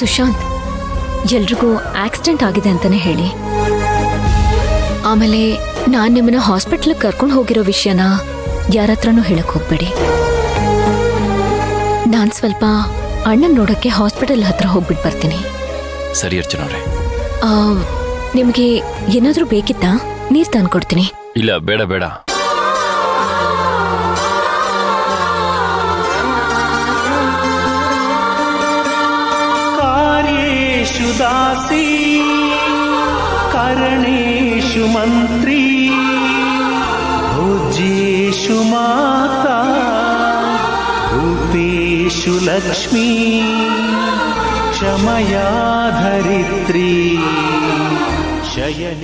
ಸುಶಾಂತ್, ಎಲ್ರಿಗೂ ಆಕ್ಸಿಡೆಂಟ್ ಆಗಿದೆ ಅಂತಾನೆ ಹೇಳಿ. ಆಮೇಲೆ ನಾನ್ ನಿಮ್ಮನ್ನ ಹಾಸ್ಪಿಟಲ್ ಕರ್ಕೊಂಡು ಹೋಗಿರೋ ವಿಷಯನ ಯಾರ ಹತ್ರನೂ ಹೇಳಕ್ ಹೋಗ್ಬೇಡಿ. ನಾನ್ ಸ್ವಲ್ಪ ಅಣ್ಣನ್ ನೋಡಕ್ಕೆ ಹಾಸ್ಪಿಟಲ್ ಹತ್ರ ಹೋಗ್ಬಿಟ್ಟು ಬರ್ತೀನಿ. ಸರಿ ಅರ್ಚನಾ ಅವ್ರೆ. ನಿಮ್ಗೆ ಏನಾದ್ರೂ ಬೇಕಿತ್ತಾ? ನೀರ್ ತಂದ್ಕೊಡ್ತೀನಿ. ಇಲ್ಲ, ಬೇಡ ಬೇಡ. ಕಾರ್ಯೇಷು ದಾಸಿ ಕರಣೇಷು ಮಂತ್ರಿ ಭೋಜ್ಯೇಷು ಮಾತಾ ರೂಪೇಷು ಲಕ್ಷ್ಮೀ ಕ್ಷಮಯಾ ಧರಿತ್ರಿ.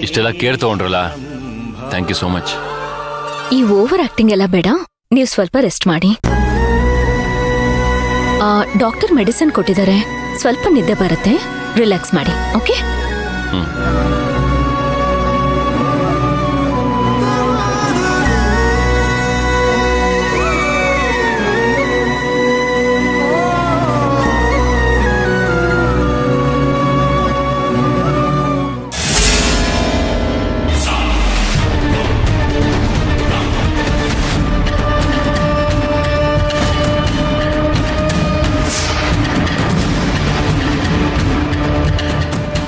ಇಷ್ಟೆಲ್ಲ ಕೇರ್ ತಗೊಂಡ್ರಲ್ಲ, ಥ್ಯಾಂಕ್ ಯು ಸೋ ಮಚ್. ಈ ಓವರ್ ಆಕ್ಟಿಂಗ್ ಎಲ್ಲ ಬೇಡ, ನೀವು ಸ್ವಲ್ಪ ರೆಸ್ಟ್ ಮಾಡಿ. ಡಾಕ್ಟರ್ ಮೆಡಿಸಿನ್ ಕೊಟ್ಟಿದ್ದಾರೆ, ಸ್ವಲ್ಪ ನಿದ್ದೆ ಬರುತ್ತೆ, ರಿಲ್ಯಾಕ್ಸ್ ಮಾಡಿ. ಓಕೆ?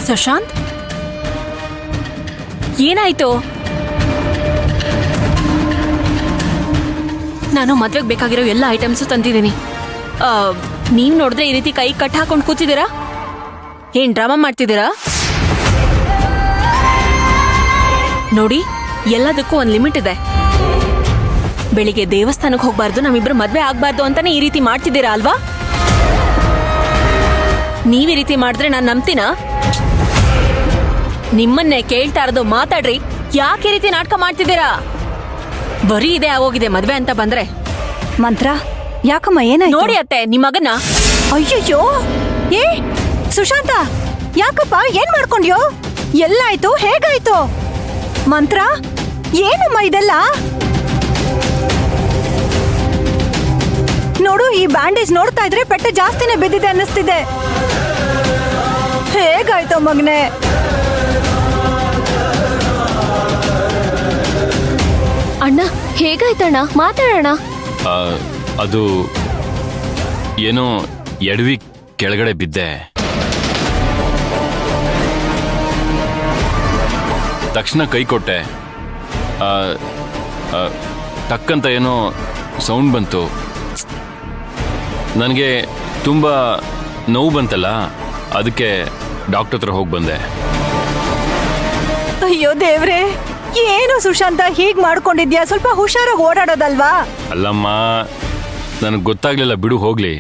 ಸುಶಾಂತ್, ಏನಾಯ್ತು? ನಾನು ಮದ್ವೆಗೆ ಬೇಕಾಗಿರೋ ಎಲ್ಲ ಐಟಮ್ಸು ತಂದಿದ್ದೀನಿ. ನೀವ್ ನೋಡಿದ್ರೆ ಈ ರೀತಿ ಕೈ ಕಟ್ ಹಾಕೊಂಡು ಕೂತಿದ್ದೀರಾ? ಏನ್ ಡ್ರಾಮಾ ಮಾಡ್ತಿದ್ದೀರಾ? ನೋಡಿ, ಎಲ್ಲದಕ್ಕೂ ಒಂದ್ ಲಿಮಿಟ್ ಇದೆ. ಬೆಳಿಗ್ಗೆ ದೇವಸ್ಥಾನಕ್ಕೆ ಹೋಗ್ಬಾರ್ದು, ನಮ್ಮಿಬ್ರು ಮದ್ವೆ ಆಗ್ಬಾರ್ದು ಅಂತಾನೆ ಈ ರೀತಿ ಮಾಡ್ತಿದ್ದೀರಾ ಅಲ್ವಾ? ನೀವ್ ಈ ರೀತಿ ಮಾಡಿದ್ರೆ ನಾನ್ ನಂಬ್ತೀನಾ? ನಿಮ್ಮನ್ನೇ ಕೇಳ್ತಾ ಇರೋದು, ಮಾತಾಡ್ರಿ. ಯಾಕೆ ಈ ರೀತಿ ನಾಟಕ ಮಾಡ್ತಿದ್ದೀರಾ? ಬರೀ ಇದೆ ಆಗೋಗಿದೆ ಮದ್ವೆ ಅಂತ ಬಂದ್ರೆ. ಮಂತ್ರ, ಯಾಕಮ್ಮ ಏನಾಯ್ತು? ನೋಡಿ ಅತ್ತೆ, ನಿಮ್ ಮಗನ. ಅಯ್ಯಯ್ಯೋ, ಏ ಸುಶಾಂತ, ಯಾಕಪ್ಪ ಏನ್ ಮಾಡ್ಕೊಂಡ್ಯೋ? ಎಲ್ಲಾಯ್ತು? ಹೇಗಾಯ್ತು? ಮಂತ್ರ, ಏನಮ್ಮ ಇದೆಲ್ಲ? ನೋಡು, ಈ ಬ್ಯಾಂಡೇಜ್ ನೋಡ್ತಾ ಇದ್ರೆ ಪೆಟ್ಟು ಜಾಸ್ತಿನೇ ಬಿದ್ದಿದೆ ಅನ್ನಿಸ್ತಿದೆ. ಹೇಗಾಯ್ತು ಮಗನೆ? ಅಣ್ಣ, ಹೇಗಾಯ್ತಣ್ಣ? ಮಾತಾಡೋಣ. ಅದು ಏನೋ ಎಡವಿ ಕೆಳಗಡೆ ಬಿದ್ದೆ. ತಕ್ಷಣ ಕೈ ಕೊಟ್ಟೆ. ಟಕ್ಕಂತ ಏನೋ ಸೌಂಡ್ ಬಂತು. ನನಗೆ ತುಂಬ ನೋವು ಬಂತಲ್ಲ, ಅದಕ್ಕೆ ಡಾಕ್ಟರ್ ಹತ್ರ ಹೋಗಿ ಬಂದೆ. ಅಯ್ಯೋ ದೇವ್ರೆ, ಏನು ಸುಶಾಂತ ಹೀಗ್ ಮಾಡ್ಕೊಂಡಿದ್ಯಾ? ಸ್ವಲ್ಪ ಹುಷಾರಾಗಿ ಓಡಾಡೋದಲ್ವಾ? ಅಲ್ಲಮ್ಮ, ನನಗೆ ಗೊತ್ತಾಗ್ಲಿಲ್ಲ, ಬಿಡು ಹೋಗ್ಲಿ.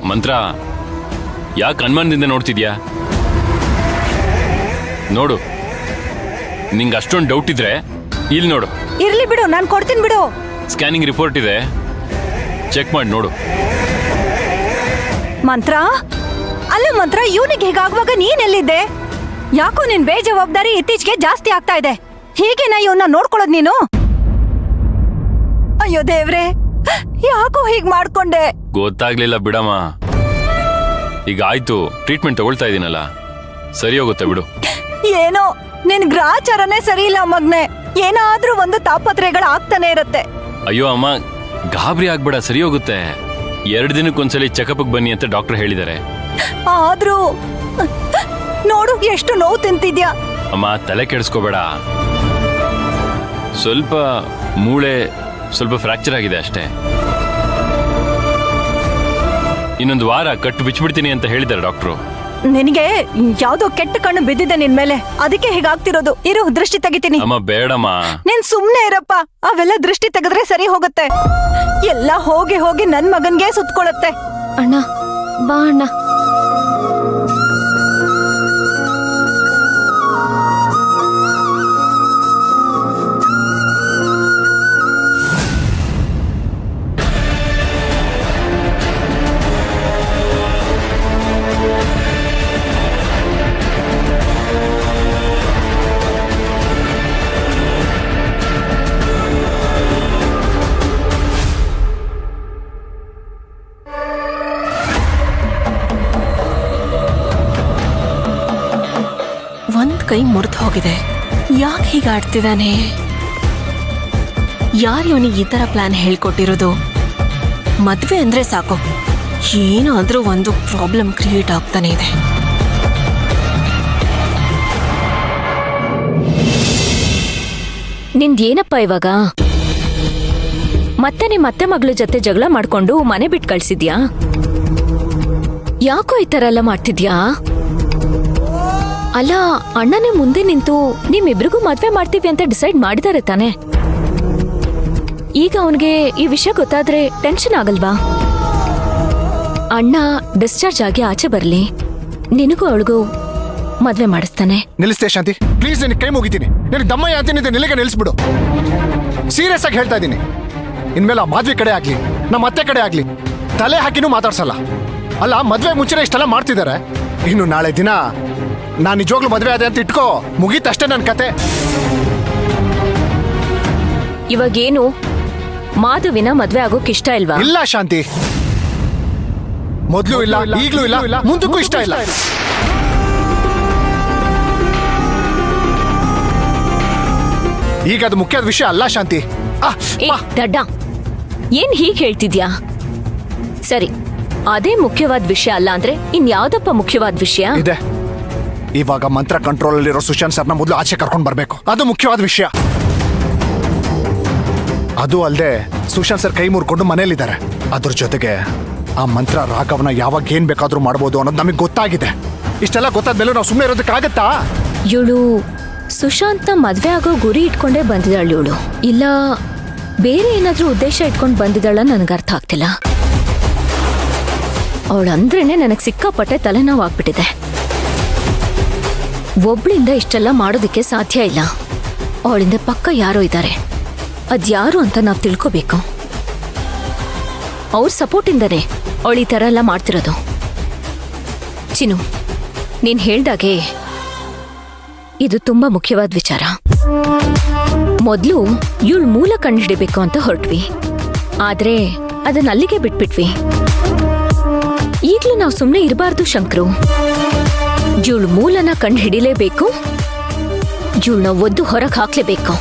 ಮಂತ್ರ, ಯಾಕೆ ಅನುಮಾನದಿಂದ ನೋಡ್ತಿದ್ಯಾ? ನೋಡು, ನಿಂಗೆ ಅಷ್ಟೊಂದು ಡೌಟ್ ಇದ್ರೆ ಇಲ್ಲಿ ನೋಡು. ಇರ್ಲಿ ಬಿಡು, ನಾನ್ ಕೊಡ್ತೀನಿ ಬಿಡು. ಸ್ಕ್ಯಾನಿಂಗ್ ರಿಪೋರ್ಟ್ ಇದೆ, ಚೆಕ್ ಮಾಡಿ ನೋಡು. ಮಂತ್ರ, ಅಲ್ಲ ಮಂತ್ರ, ಇವನಿಗೆ ಹೀಗಾಗುವಾಗ ನೀನ್ ಎಲ್ಲಿದ್ದೆ? ಯಾಕೋ ನಿನ್ ಬೇಜವಾಬ್ದಾರಿ ಇತ್ತೀಚೆಗೆ ಜಾಸ್ತಿ ಆಗ್ತಾ ಇದೆ. ಹೀಗೇನಾ ಇವನ್ನ ನೋಡ್ಕೊಳ್ಳೋದ್ ನೀನು? ಅಯ್ಯೋ ದೇವ್ರೆ, ಯಾಕೋ ಹೀಗ್ ಮಾಡ್ಕೊಂಡೆ? ಗೊತ್ತಾಗ್ಲಿಲ್ಲ ಬಿಡಮ್ಮ. ಈಗ ಆಯ್ತು, ಟ್ರೀಟ್ಮೆಂಟ್ ತಗೊಳ್ತಾ ಇದೀನಲ್ಲ, ಸರಿ ಹೋಗುತ್ತೆ ಬಿಡು. ಏನೋ ನಿನ್ ಗ್ರಾಚಾರನೇ ಸರಿ ಇಲ್ಲ ಮಗ್ನೆ. ಏನಾದ್ರೂ ಒಂದು ತಾಪತ್ರೆಗಳು ಆಗ್ತಾನೆ ಇರತ್ತೆ. ಅಯ್ಯೋ ಅಮ್ಮ, ಗಾಬರಿ ಆಗ್ಬೇಡ, ಸರಿ ಹೋಗುತ್ತೆ. 2 ದಿನಕ್ಕೊಂದ್ಸಲಿ ಚೆಕಪ್ ಬನ್ನಿ ಅಂತ ಡಾಕ್ಟರ್ ಹೇಳಿದ್ದಾರೆ. ಆದ್ರೂ ನೋಡು, ಎಷ್ಟು ನೋವು ತಿಂತಿದ್ಯಾ. ಅಮ್ಮ, ತಲೆ ಕೆಡಿಸ್ಕೋಬೇಡ. ಸ್ವಲ್ಪ ಮೂಳೆ ಸ್ವಲ್ಪ ಫ್ರಾಕ್ಚರ್ ಆಗಿದೆ ಅಷ್ಟೇ. ಇನ್ನೊಂದು ವಾರ ಕಟ್ಟು ಬಿಚ್ಚಿಬಿಡ್ತೀನಿ ಅಂತ ಹೇಳಿದ್ದಾರೆ ಡಾಕ್ಟ್ರು. ನಿನಗೆ ಯಾವ್ದೋ ಕೆಟ್ಟ ಕಣ್ಣು ಬಿದ್ದಿದೆ ನಿನ್ ಮೇಲೆ, ಅದಕ್ಕೆ ಹೀಗಾಗ್ತಿರೋದು. ಇರು, ದೃಷ್ಟಿ ತೆಗಿತೀನಿ. ಅಮ್ಮ ಬೇಡಮ್ಮ. ನೀನ್ ಸುಮ್ನೆ ಇರಪ್ಪ. ಅವೆಲ್ಲ ದೃಷ್ಟಿ ತೆಗೆದ್ರೆ ಸರಿ ಹೋಗುತ್ತೆ. ಎಲ್ಲ ಹೋಗಿ ಹೋಗಿ ನನ್ ಮಗನ್ಗೆ ಸುತ್ಕೊಳತ್ತೆ. ಅಣ್ಣ, ಬಾ ಅಣ್ಣ. ಒಂದ್ ಕೈ ಮುರಿದು ಹೋಗಿದೆ. ಯಾಕೆ ಹೀಗೆ ಆಡ್ತಿದ್ದಾನೆ? ಯಾರು ಇವನಿಗೆ ಈ ತರ ಪ್ಲಾನ್ ಹೇಳ್ಕೊಟ್ಟಿರೋದು? ಮದ್ವೆ ಅಂದ್ರೆ ಸಾಕು, ಏನಾದ್ರೂ ಒಂದು ಪ್ರಾಬ್ಲಮ್ ಕ್ರಿಯೇಟ್ ಆಗ್ತಾನೆ ಇದೆ. ನಿಂದೇನಪ್ಪ ಇವಾಗ? ಮತ್ತೆ ನಿಮ್ಮ ಅತ್ತೆ ಮಗಳ ಜೊತೆ ಜಗಳ ಮಾಡ್ಕೊಂಡು ಮನೆ ಬಿಟ್ಟು ಕಳ್ಸಿದ್ಯಾ? ಯಾಕೋ ಈ ತರ ಎಲ್ಲ ಮಾಡ್ತಿದ್ಯಾ? ಅಲ್ಲ, ಅಣ್ಣನೇ ಮುಂದೆ ನಿಂತು ನಿಮ್ಮಿಬ್ರಿಗೂ ಮದ್ವೆ ಮಾಡ್ತೀವಿ ಅಂತ ಡಿಸೈಡ್ ಮಾಡಿದಾರೆ ತಾನೆ? ಈಗ ಅವನಿಗೆ ಈ ವಿಷಯ ಗೊತ್ತಾದ್ರೆ ಟೆನ್ಷನ್ ಆಗಲ್ವಾ? ಅಣ್ಣ ಡಿಸ್ಚಾರ್ಜ್ ಆಗಿ ಆಚೆ ಬರ್ಲಿ, ನಿನಗೂ ಅವಳಿಗೂ ಮದ್ವೆ ಮಾಡಿಸ್ತಾನೆ. ನಿಲ್ಲಿಸ್ತೇ ಶಾಂತಿ, ಪ್ಲೀಸ್. ನಿನಗೆ ಕೈ ಮುಗಿತೀನಿ. ನಿನಗೆ ದಮ್ಮಯ್ಯ ಅಂತೀನಿ, ನಿಲ್ಲಿಗೆ ನಿಲ್ಲಿಸ್ಬಿಡು. ಸೀರಿಯಸ್ ಆಗಿ ಹೇಳ್ತಾ ಇದ್ದೀನಿ. ಇನ್ಮೇಲೆ ಆ ಮಾದ್ವಿ ಕಡೆ ಆಗ್ಲಿ, ನಮ್ಮ ಅತ್ತೆ ಕಡೆ ಆಗ್ಲಿ ತಲೆ ಹಾಕಿನೂ ಮಾತಾಡ್ಸಲ್ಲ. ಅಲ್ಲ, ಮದ್ವೆ ಮುಂಚೆನೇ ಇಷ್ಟೆಲ್ಲ ಮಾಡ್ತಿದ್ದಾರೆ. ಇನ್ನು ನಾಳೆ ದಿನ ನಾನು ನಿಜವಾಗ್ಲೂ ಮದ್ವೆ ಆದೆ ಅಂತ ಇಟ್ಕೋ, ಮುಗೀತಷ್ಟೇ ನನ್ನ ಕತೆ. ಇವಾಗೇನು ಮಾಧವಿನ ಮದ್ವೆ ಆಗೋಕ್ ಇಷ್ಟ ಇಲ್ವಾ? ಇಲ್ಲ ಶಾಂತಿ, ಮೊದ್ಲು ಇಲ್ಲ, ಈಗ್ಲೂ ಇಲ್ಲ, ಮುಂದಕ್ಕೂ ಇಷ್ಟ ಇಲ್ಲ. ಈಗ ಅದು ಮುಖ್ಯವಾದ ವಿಷಯ ಅಲ್ಲ ಶಾಂತಿ. ಏ ದಡ್ಡ, ಏನ್ ಹೀಗ್ ಹೇಳ್ತಿದ್ಯಾ? ಸರಿ, ಅದೇ ಮುಖ್ಯವಾದ ವಿಷಯ ಅಲ್ಲ ಅಂದ್ರೆ ಇನ್ಯಾವ್ದಪ್ಪ ಮುಖ್ಯವಾದ ವಿಷಯ ಇದೆ? ಇವಾಗ ಮಂತ್ರ ಕಂಟ್ರೋಲ್ ಅಲ್ಲಿರೋ ಸುಶಾಂತ್ ಸರ್ನ ಮೊದಲು ಆಚೆ ಕರ್ಕೊಂಡು ಬರ್ಬೇಕು. ಅದು ಮುಖ್ಯವಾದ ವಿಷಯ. ಅದು ಅಲ್ಲದೆ ಸುಶಾಂತ್ ಸರ್ ಕೈ ಮುರ್ಕೊಂಡು ಮನೇಲಿದ್ದಾರೆ. ಅದ್ರ ಜೊತೆಗೆ ಆ ಮಂತ್ರ ರಾಘವನ ಯಾವಾಗ ಏನ್ ಬೇಕಾದ್ರೂ ಮಾಡ್ಬೋದು ಅನ್ನೋದು ನಮಗೆ ಗೊತ್ತಾಗಿದೆ. ಇಷ್ಟೆಲ್ಲ ಗೊತ್ತಾದ್ಮೇಲೆ ನಾವು ಸುಮ್ಮನೆ ಇರೋದಕ್ಕಾಗತ್ತಾ? ಇವಳು ಸುಶಾಂತ್ನ ಮದ್ವೆ ಆಗೋ ಗುರಿ ಇಟ್ಕೊಂಡೇ ಬಂದಿದ್ದಾಳ ಇವಳು, ಇಲ್ಲ ಬೇರೆ ಏನಾದ್ರೂ ಉದ್ದೇಶ ಇಟ್ಕೊಂಡು ಬಂದಿದ್ದಾಳ ನನಗೆ ಅರ್ಥ ಆಗ್ತಿಲ್ಲ. ಅವಳಂದ್ರೇನೆ ನನಗೆ ಸಿಕ್ಕಾಪಟ್ಟೆ ತಲೆನೋವು ಆಗ್ಬಿಟ್ಟಿದೆ. ಒಬ್ಳಿಂದ ಇಷ್ಟೆಲ್ಲ ಮಾಡೋದಕ್ಕೆ ಸಾಧ್ಯ ಇಲ್ಲ. ಅವಳಿಂದ ಪಕ್ಕ ಯಾರೋ ಇದ್ದಾರೆ. ಅದ್ಯಾರು ಅಂತ ನಾವು ತಿಳ್ಕೋಬೇಕು. ಅವ್ರ ಸಪೋರ್ಟಿಂದನೇ ಅವಳು ಈ ಥರ ಎಲ್ಲ ಮಾಡ್ತಿರೋದು. ಚಿನ್ನು, ನೀನ್ ಹೇಳ್ದಾಗೆ ಇದು ತುಂಬಾ ಮುಖ್ಯವಾದ ವಿಚಾರ. ಮೊದಲು ಇವಳು ಮೂಲ ಕಂಡುಹಿಡಿಬೇಕು ಅಂತ ಹೊರಟ್ವಿ, ಆದ್ರೆ ಅದನ್ನ ಅಲ್ಲಿಗೆ ಬಿಟ್ಬಿಟ್ವಿ. ಈಗ್ಲೂ ನಾವು ಸುಮ್ಮನೆ ಇರಬಾರ್ದು ಶಂಕರು. ಇವಳು ಮೂಲನ ಕಂಡು ಹಿಡಿಲೇಬೇಕು, ಇವಳನ್ನ ಒದ್ದು ಹೊರಗೆ ಹಾಕ್ಲೇಬೇಕು.